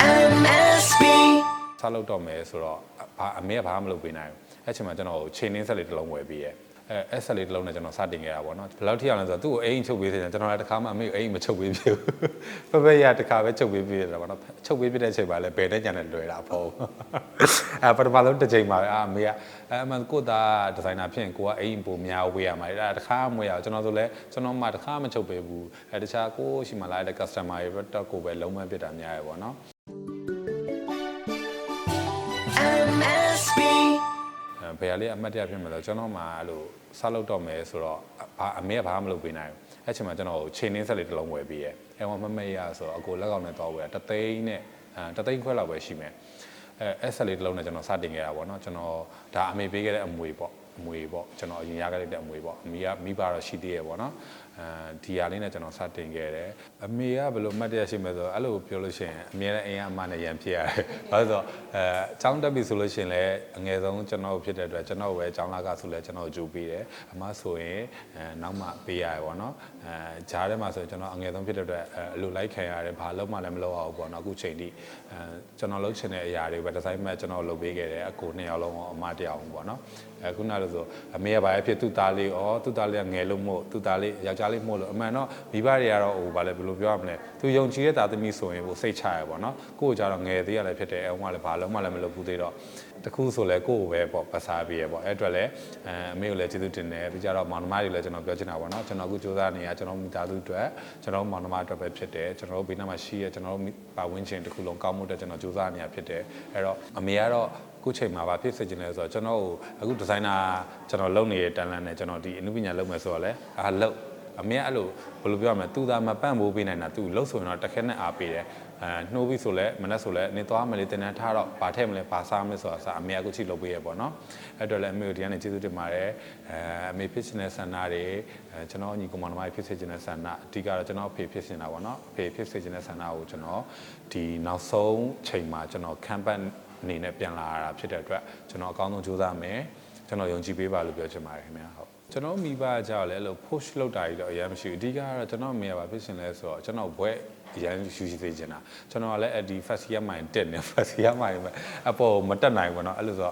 MSB ဆောက်လုပ်တော့မယ်ဆိုတော့အမေကဘာမှမလုပ်ပေးနိုင်ဘူးအဲ့ချိန်မှာကျွန်တော်ချိန်နှင်းဆက်လေးတစ်လုံးဝယ်ပေးရဲ့အဲ့ဆက်လေးတစ်လုံးနဲ့ကျွန်တော်စတင်ခဲ့တာပေါ့နော်ဘယ်လောက်ထိအောင်လဲဆိုတော့သူ့ကိုအိမ်ချုပ်ပေးသေးတယ်ကျွန်တော်လည်းတစ်ခါမှအမေကိုအိမ်မချုပ်ပေးပြဘူးပပရတစ်ခါပဲချုပ်ပေးပြတယ်ပေါ့နော်ချုပ်ပေးပြတဲ့ချိန်မှာလည်းဘယ်နဲ့ကြံနဲ့လွယ်တာပေါ့ပထမဆုံးတစ်ချိန်မှာအမေကအမှန်ကိုသားဒီဇိုင်နာဖြစ်ရင်ကိုကအိမ်ပုံများဝေးရမှာအဲ့တစ်ခါမဝေးရအောင်ကျွန်တော်ဆိုလဲကျွန်တော်မှတစ်ခါမချုပ်ပေးဘူးတခြားကိုရှိမှလာတဲ့ customer တွေတော့ကိုပဲလုံးဝပြစ်တာများရပေါ့နော်MSB ဘယ်ရလေးအမှတ်တရဖြစ်မှာလဲကျွန်တော်မှအဲ့လိုဆောက်လုပ်တော့မယ်ဆိုတော့အမေကဘာမှမလုပ်ပေးနိုင်ဘူးအဲ့ချိန်မှာကျွန်တော်ချိန်နှင်းဆက်လေးတစ်လုံးဝယ်ပေးရဲ့အဲ့မှာမရဆိုတော့အကိုလက်ကောင်နဲ့တော့ဝယ်တာတသိန်းနဲ့တသိန်းခွဲလောက်ပဲရှိမယ်အဲ့ဆက်လေးတစ်လုံးနဲ့ကျွန်တော်စတင်ခဲ့တာပေါ့နော်ကျွန်တော်ဒါအမေပေးခဲ့တဲ့အမွေပေါ့ကျွန်တော်အရင်ရခဲ့တဲ့အမွေပေါ့အမေကမိဘတော့ရှိသေးရဲ့ပေါ့နော်ဒီဟာလေးနဲ့ကျွန်တော်စတင်ခဲ့တယ်အမေကဘယ်လိုမှတ်တရရှိမလဲဆိုတော့အဲ့လိုပြောလို့ရှိရင်အမြဲတမ်းအိမ်ကအမနဲ့ရန်ဖြစ်ရတယ်ဘာလို့ဆိုတော့အကြောင်းတက်ပြီဆိုလို့ရှိရင်လည်းအငယ်ဆုံးကျွန်တော်ဖြစ်တဲ့အတွက်ကျွန်တော်ပဲအကြောင်းလာကဆိုလဲကျွန်တော်ကြိုပေးတယ်အမဆိုရင်နောက်မှပေးရတယ်ပေါ့နော်ဂျားထဲမှာဆိုရင်ကျွန်တော်အငယ်ဆုံးဖြစ်တဲ့အတွက်အလိုလိုက်ခံရတယ်ဘာလို့မှလည်းမလုပ်အောင်ပေါ့နော်အခုချိန်ထိကျွန်တော်လုပ်ချင်တဲ့အရာတွေပဲဒီဇိုင်းမှတ်ကျွန်တော်လုပ်ပေးခဲ့တယ်အကိုနှစ်ယောက်လုံးအမတယောက်ပေါ့နော်ခုနလို့ဆိုအမေကဘာဖြစ်သူ့သားလေးသူ့သားလေးကငယ်လို့မို့သူ့သားလေးယောက်ျားလေးမို့လို့အမှန်တော့မိဘတွေကတော့ဟိုဘာလဲဘယ်လိုပြောရမလဲသူယုံကြည်တဲ့သားသမီးဆိုရင်ဟိုစိတ်ချရပေါ့နော်ကိုယ့်ကိုကြတော့ငယ်သေးရလည်းဖြစ်တယ်အုံးကလည်းဘာလုံးမှလည်းမလုပ်ဘူးသေးတော့တခုဆိုလဲကိုယ့်ကိုပဲပေါ့ပတ်စားပေးရပေါ့အဲ့အတွက်လည်းအမေကိုလည်းကျေးဇူးတင်တယ်ပြီးကြတော့မောင်နှမတွေလည်းကျွန်တော်ပြောချင်တာပေါ့နော်ကျွန်တော်အခုစူးစမ်းနေရကျွန်တော်မိသားစုအတွက်ကျွန်တော်မောင်နှမအတွက်ပဲဖြစ်တယ်ကျွန်တော်တို့ဘေးနားမှာရှိရကျွန်တော်တို့ပါဝင်ခြင်းတစ်ခုလုံးကောင်းမှုအတွက်ကျွန်တော်စူးစမ်းနေရဖြစ်တယ်အဲ့တော့အမေကတော့ခုချိန်မှာပါဖြစ်စေချင်လဲဆိုတော့ကျွန်တော်အခုဒီဇိုင်နာကျွန်တော်လုပ်နေတဲ့တန်လန်နဲ့ကျွန်တော်ဒီအနုပညာလုပ်မယ်ဆိုတော့လဲလုပ်အမေကအဲ့လိုဘယ်လိုပြောရမလဲသူသာမပန့်ဖို့ပေးနိုင်တာသူလှုပ်ဆိုရင်တော့တစ်ခက်နဲ့အားပေးတယ်နှိုးပြီးဆိုလဲမနေ့ဆိုလဲနေသွားမလေးတင်တန်းထားတော့ဘာထည့်မလဲဘာစားမလဲဆိုတာအမေကခုချိလုပ်ပေးရပေါ့နော်အဲ့တော့လည်းအမေကိုဒီကနေကျေးဇူးတင်ပါတယ်အမေဖြစ်ချင်တဲ့ဆန္ဒတွေကျွန်တော်ညီကောင်မတွေဖြစ်စေချင်တဲ့ဆန္ဒအဓိကတော့ကျွန်တော်အဖေဖြစ်နေတာပေါ့နော်အဖေဖြစ်စေချင်တဲ့ဆန္ဒကိုကျွန်တော်ဒီနောက်ဆုံးချိန်မှာကျွန်တော်ခံပတ်အနေနဲ့ပြန်လာတာဖြစ်တဲ့အတွက်ကျွန်တော်အကောင်းဆုံးကြိုးစားမယ်ကျွန်တော်ယုံကြည်ပေးပါလို့ပြောချင်ပါတယ်ခင်ဗျာဟုတ်ကျွန်တော်မိဘကြောက်လဲလို့ push လုပ်တာကြီးတော့အရင်မရှိဘူးအဓိကကတော့ကျွန်တော်မိရပါဖြစ်ရှင်လဲဆိုတော့ကျွန်တော်ဘွဲအရင်ယူရှိသေးချင်တာကျွန်တော်ကလည်းဒီ first year မှာတက်နေ first year မှာအပေါ်မတက်နိုင်ဘူးเนาะအဲ့လိုဆိုတော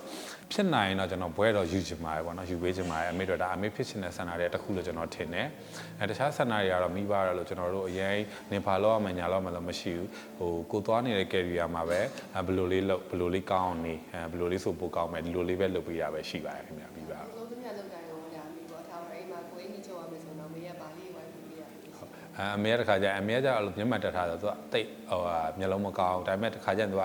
့ဖြစ်နိုင်တော့ကျွန်တော်ဘွဲတော့ယူချင်ပါတယ်ပေါ့เนาะယူပေးချင်ပါတယ်အမေတို့ဒါအမေဖြစ်ရှင်တဲ့ဆန္ဒတွေတစ်ခုလို့ကျွန်တော်ထင်တယ်တခြားဆန္ဒတွေကတော့မိဘရလို့ကျွန်တော်တို့အရင်နေပါလို့အမှညာလို့မလို့မရှိဘူးဟိုကိုသွားနေတဲ့ career မှာပဲဘယ်လိုလေးလုပ်ဘယ်လိုလေးကောင်းနေဘယ်လိုလေးဆိုပိုကောင်းမယ်ဒီလိုလေးပဲလုပ်ပေးရပဲရှိပါတယ်ခင်ဗျာမိဘအမေတခါကျအမေကမျက်မှန်တက်ထားဆိုသူကတိတ်ဟိုမျက်လုံးမကောင်းဒါပေမဲ့တခါကျသူကဘ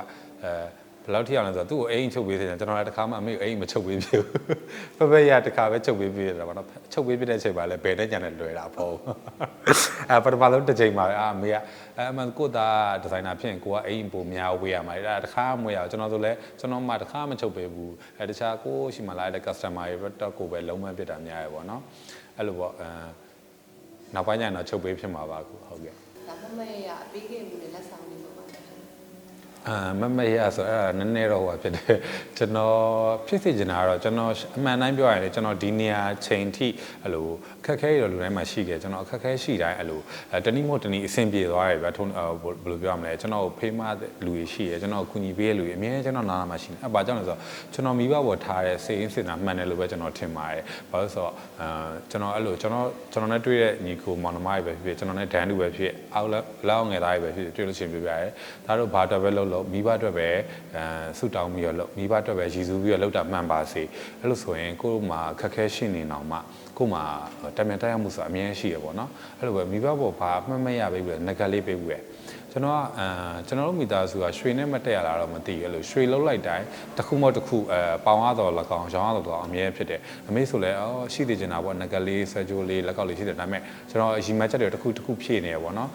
ယ်လောက်ထိအောင်လဲဆိုတော့သူ့ကိုအိမ်ချုပ်ပေးသေးတယ်ကျွန်တော်လည်းတခါမှအမေကိုအိမ်မချုပ်ပေးဘူးပပရတခါပဲချုပ်ပေးတယ်ပေါ့နော်ချုပ်ပေးပြတဲ့အချိန်မှာလည်းဘယ်နဲ့ကြံနဲ့လွယ်တာပေါ့ပထမဆုံးတစ်ချိန်မှာအမေကအမှန်ကိုသားဒီဇိုင်နာဖြစ်ရင်ကိုကအိမ်ပုံများဝေးရမှာအဲ့တခါမဝေးရအောင်ကျွန်တော်ဆိုလဲကျွန်တော်မှတခါမချုပ်ပေးဘူးတခြားကိုရှိမှလာတဲ့ customer တွေတော့ကိုပဲလုံးဝပြစ်တာများရပေါ့နော်အဲ့လိုပေါ့နောက်ပိုင်းကျရင်တော့ချုပ်ပေးဖြစ်မှာပါဟုတ်ကဲ့ဒါမမရအပေးခဲ့မှုနဲ့လက်ဆောင်လေးပေါ့ပါမမရဆိုအဲ့ဒါနည်းနည်းတော့ဟိုဖြစ်တယ်ကျွန်တော်ဖြစ်စေချင်တာကတော့ကျွန်တော်အမှန်တိုင်းပြောရရင်ကျွန်တော်ဒီနေရာချိန်ထိအဲ့လိုအခက်အခဲတွေလူတိုင်းမှာရှိတယ်ကျွန်တော်အခက်အခဲရှိတိုင်းအဲ့လိုတနည်းမဟုတ်တနည်းအဆင်ပြေသွားတယ်ဗျာထုံးဘယ်လိုပြောရမလဲကျွန်တော်ဖေးမလူတွေရှိတယ်ကျွန်တော်ကူညီပေးတဲ့လူတွေအများကြီးကျွန်တော်နားမှာရှိတယ်အဲ့ဘာကြောင့်လဲဆိုတော့ကျွန်တော်မိဘပေါ်ထားတဲ့စိတ်ရင်းစင်တာမှန်တယ်လို့ပဲကျွန်တော်ထင်ပါတယ်ဘာလို့ဆိုတော့ကျွန်တော်အဲ့လိုကျွန်တော်နဲ့တွေ့တဲ့ညီကိုမောင်နှမတွေပဲဖြစ်ကျွန်တော်နဲ့ဒန်တူပဲဖြစ်အောက်လောက်ငယ်သားတွေပဲဖြစ်တွေ့လို့ရှိရင်ပြပြရဲဒါတို့ဘာတော့ပဲလုပ်မိဘအတွက်ပဲဆူတောင်းပြီးတော့လုပ်မိဘအတွက်ပဲရည်စူးပြီးတော့လုပ်တာမှန်ပါစေအဲ့လိုဆိုရင်ကိုယ်မှာခက်ခဲရှိနေအောင်မှကိုယ်မှာတမန်တက်ရမှုဆိုတာအများကြီးရှိရပေါ့နော်အဲ့လိုပဲမိဘပေါ်ဘာမှတ်မရပေးဘူးလေငကလေးပေးဘူးလေကျွန်တော်တို့မိသားစုကရွှေနဲ့မတက်ရလာတော့မသိဘူးအဲ့လိုရွှေလုံးလိုက်တိုင်းတစ်ခုမဟုတ်တစ်ခုပေါင်ရတော့လက်ကောင်ရောင်းရတော့အမြဲဖြစ်တယ်အမေဆိုလဲရှိသေးချင်တာပေါ့ငကလေးဆွဲကြိုးလေးလက်ကောက်လေးရှိတယ်ဒါပေမဲ့ကျွန်တော်ရီမတ်ချက်တွေတစ်ခုဖြည့်နေရပေါ့နော်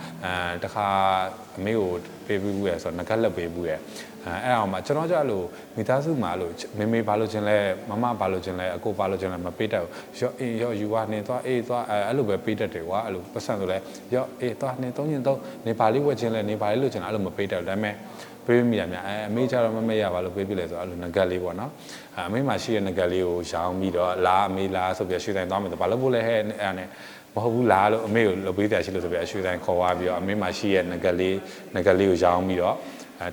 တခါအမေကိုပေးပြီးဘူးရဆိုတော့ငကလက်ပေးဘူးရအဲ့အောင်မှာကျွန်တော်ကြအဲ့လိုမိသားစုမှာအဲ့လိုမေဘာလို့ခြင်းလဲမမဘာလို့ခြင်းလဲအကိုဘာလို့ခြင်းလဲမပေးတတ်ဘူးရောယူကနေသွားသွားအဲ့လိုပဲပေးတတ်တယ်ကွာအဲ့လိုပတ်စံဆိုလဲရောသွားနေ3ည3နေပါလေးဝက်ခြင်းလဲနေပါလေးလို့ခြင်းအဲ့လိုမပေးတတ်ဘူးဒါပေမဲ့ပေးမိရများအမေကျတော့မမေရပါလို့ပေးပြလဲဆိုအဲ့လိုငကလေးပေါ့နော်အမေမှာရှိတဲ့ငကလေးကိုရောင်းပြီးတော့လာအမေလာဆိုပြီးရွှေဆိုင်သွားမယ်ဆိုဘာလို့ဖို့လဲဟဲ့အဲ့နဲ့မဟုတ်ဘူးလားလို့အမေကိုလုပ်ပေးတယ်ရှိလို့ဆိုပြီးရွှေဆိုင်ခေါ်သွားပြီးတော့အမေမှာရှိတဲ့ငကလေးကိုရောင်းပြီးတော့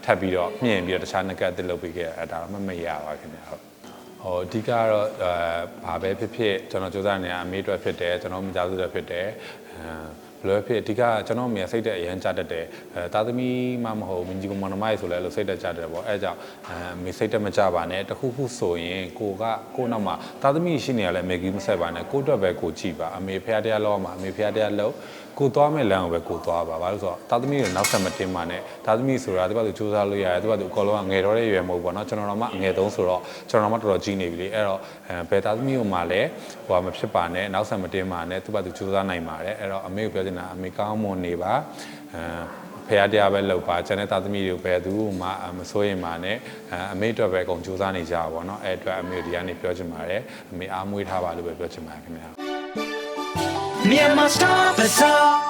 ထပ်ပြီးတော့မြင်ပြီးတော့တခြားငကတ်အစ်လုပ်ပေးခဲ့ဒါတော့မရပါခင်ဗျာဟုတ်ဟိုအဓိကတော့ဘာပဲဖြစ်ဖြစ်ကျွန်တော်စူးစမ်းနေရအမေအတွက်ဖြစ်တယ်ကျွန်တော်မိသားစုအတွက်ဖြစ်တယ်ဘယ်လိုဖြစ်အဓိကကျွန်တော်မြင်စိတ်တဲ့အရန်ကြတတ်တယ်သားသမီးမှမဟုတ်မင်းကြီးကမောင်နှမရေးဆိုလဲအဲ့လိုစိတ်တက်ကြတယ်ပေါ့အဲကြောင့်မေစိတ်တက်မကြပါနဲ့တခုခုဆိုရင်ကိုနောက်မှာသားသမီးရှိနေရလဲမေကြီးမဆက်ပါနဲ့ကိုအတွက်ပဲကိုကြည့်ပါအမေဖះတရားလောက်မှာအမေဖះတရားလောက်ကိုသွားမဲ့လမ်းကိုပဲကိုသွားပါဘာလို့ဆိုတော့သားသမီးတွေနောက်ဆက်မတင်ပါနဲ့သားသမီးဆိုတာသူကသူစူးစမ်းလို့ရတယ်သူကသူအကောင်လုံးကငယ်တော့တဲ့ရွယ်မဟုတ်ဘူးပေါ့နော်ကျွန်တော်တို့မှငယ်သုံးဆိုတော့ကျွန်တော်တို့မှတော်တော်ကြီးနေပြီလေအဲ့တော့ဘယ်သားသမီးကိုမှလည်းဟိုမဖြစ်ပါနဲ့နောက်ဆက်မတင်ပါနဲ့သူကသူစူးစမ်းနိုင်ပါတယ်အဲ့တော့အမေကိုပြောချင်တာအမေကောင်းမွန်နေပါဖះတရားပဲလုပ်ပါကျန်တဲ့သားသမီးတွေကိုပဲသူမှမစိုးရင်ပါနဲ့အမေအတွက်ပဲအကုန်စူးစမ်းနေကြပါဘောเนาะအဲ့အတွက်အမေဒီကနေပြောချင်ပါတယ်အမေအားမွေးထားပါလို့ပဲပြောချင်ပါတယ်ခင်ဗျာ Myanmar Star Bazaar